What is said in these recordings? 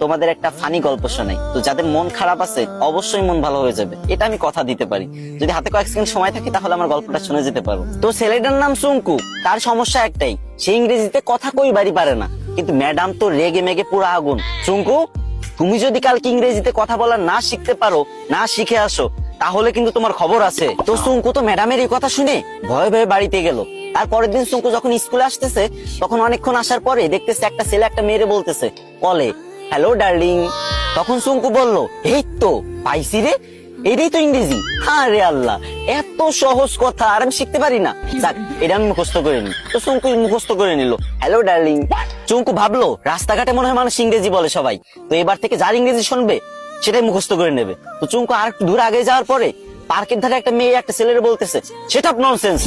তোমাদের একটা ফানি গল্প শোনাই। তো যাদের মন খারাপ আছে অবশ্যই মন ভালো হয়ে যাবে, এটা আমি কথা দিতে পারি। যদি হাতে কয়েক সেকেন্ড সময় থাকে তাহলে আমার গল্পটা শুনে যেতে পারো। তো ছেলেটার নাম সুঙ্কু। তার সমস্যা একটাই, সে ইংরেজিতে কথা কইবারই পারে না। কিন্তু ম্যাডাম তো রেগে মেগে পুরো আগুন। সুঙ্কু, তুমি যদি কালকে ইংরেজিতে কথা বলা না শিখতে পারো, না শিখে আসো, তাহলে কিন্তু তোমার খবর আছে। তো সুঙ্কু তো ম্যাডামের এই কথা শুনে ভয়ে ভয়ে বাড়িতে গেল। আর পরের দিন সুঙ্কু যখন স্কুলে আসতেছে, তখন অনেকক্ষণ আসার পরে দেখতেছে একটা ছেলে একটা মেয়েরে বলতেছে কলে, হ্যালো ডার্লিং। তখন সুঙ্কু বলল, এই তো পাইছি রে, এটাই তো ইংরেজি। হ্যাঁ রে আল্লাহ, এত সহজ কথা আর আমি শিখতে পারি না। যাক, এটা আমি মুখস্থ করে নি। তো সুঙ্কু মুখস্থ করে নিল, হ্যালো ডার্লিং। চুঙ্কু ভাবলো রাস্তাঘাটে মনে হয় মানুষ ইংরেজি বলে সবাই, তো এবার থেকে যার ইংরেজি শুনবে সেটাই মুখস্থ করে নেবে। তো চুঙ্কু আর একটু দূর আগে যাওয়ার পরে পার্কের ধারে একটা মেয়ে একটা ছেলের বলতেছে, সেটা ননসেন্স।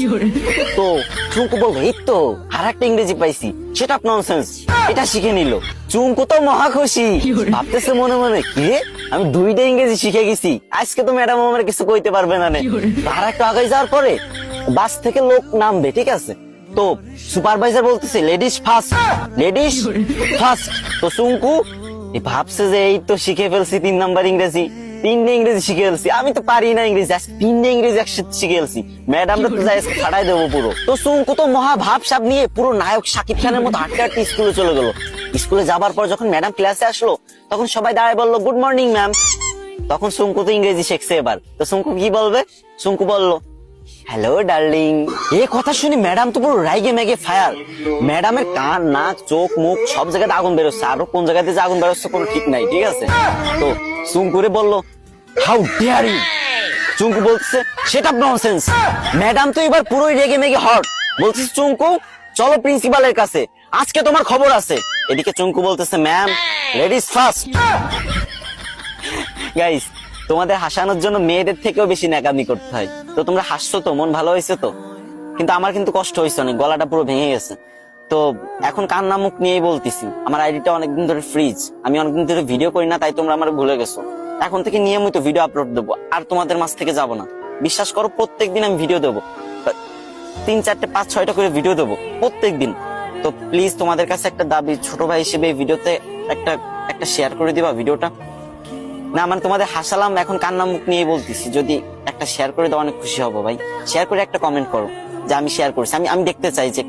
তো চুঙ্কু বলবো, এই তো আর একটা ইংরেজি পাইছি, সেটা ননসেন্স। এটা শিখে নিল। চুঙ্কু তো মহা খুশি, ভাবতেছে মনে মনে, কি রে, আমি দুইটা ইংরেজি শিখে গেছি, আজকে তো ম্যাডাম আমার কিছু কইতে পারবে না। আর একটু আগে যাওয়ার পরে বাস থেকে লোক নামবে, ঠিক আছে, তো সুপারভাইজার বলতেছে লেডিস ফার্স্ট, লেডিস ফার্স্ট। তো চুঙ্কু ভাবছে যে এই তো শিখে ফেলছি 3 নাম্বার ইংরেজি, 3টে ইংরেজি শিখে ফেলছি, আমি তো পারি না ইংরেজি, আজকে 3টে ইংরেজি একসাথে শিখে ফেলছি, ম্যাডামরা তো যাই ফাটাই দেবো পুরো। তো চুঙ্কু তো মহা ভাবসাব নিয়ে পুরো নায়ক শাকিব খানের মতো হাঁটতে হাঁটতে স্কুলে চলে গেল। স্কুলে যাবার পর যখন ম্যাডাম ক্লাসে আসলো, তখন সবাই দাঁড়ায় বললো, গুড মর্নিং ম্যাম। তখন চুঙ্কু তো ইংরেজি শিখছে এবার। তো চুঙ্কু কি বলবে? চুঙ্কু বললো, হ্যালো ডার্লিং। এই কথা শুনে ম্যাডাম তো পুরো রাইগে মেগে ফায়ার। ম্যাডামের কান, নাক, চোখ, মুখ সব জায়গাতে আগুন বেরোচ্ছে, আরো কোন জায়গাতে যে আগুন বেরোচ্ছে কোনো ঠিক নাই, ঠিক আছে। তো চুঙ্কুরে বললো, হাউ ডেয়ার ইউ। চুঙ্কু বলছে, সেটা ননসেন্স। ম্যাডাম তো এবার পুরোই রেগে মেগে হট, বলছে, চুঙ্কু চলো প্রিন্সিপালের কাছে, আজকে তোমার খবর আছে। এদিকে চুঙ্কু বলতেছে, ম্যাম লেডিস ফার্স্ট। গাইস, তোমাদের হাসানোর জন্য মেয়েদের থেকেও বেশি ন্যাকামি করতে হয়। তো তোমরা হাসছো তো, মন ভালো হয়েছে তো, কিন্তু আমার কিন্তু কষ্ট হয়েছে অনেক, গলাটা পুরো ভেঙে গেছে। তো এখন কান্না মুখ নিয়েই বলতেছি, আমার আইডিটা অনেকদিন ধরে ফ্রিজ, আমি অনেকদিন ধরে ভিডিও করি না, তাই তোমরা আমার ভুলে গেছো। এখন থেকে নিয়মিত ভিডিও আপলোড দেবো, আর তোমাদের মাঝ থেকে যাবো না। বিশ্বাস করো, প্রত্যেকদিন আমি ভিডিও দেবো, 3, 4, 5, 6টা করে ভিডিও দেবো প্রত্যেকদিন। তো প্লিজ তোমাদের কাছে একটা দাবি, ছোট ভাই হিসেবে এই ভিডিওতে একটা শেয়ার করে দিবা ভিডিওটা। না মানে তোমাদের হাসালাম, এখন কান্না মুখ নিয়ে বলতেছি, যদি একটা শেয়ার করে দাও অনেক খুশি হবো ভাই। শেয়ার করে একটা কমেন্ট করো যে আমি শেয়ার করেছি, আমি দেখতে চাই যে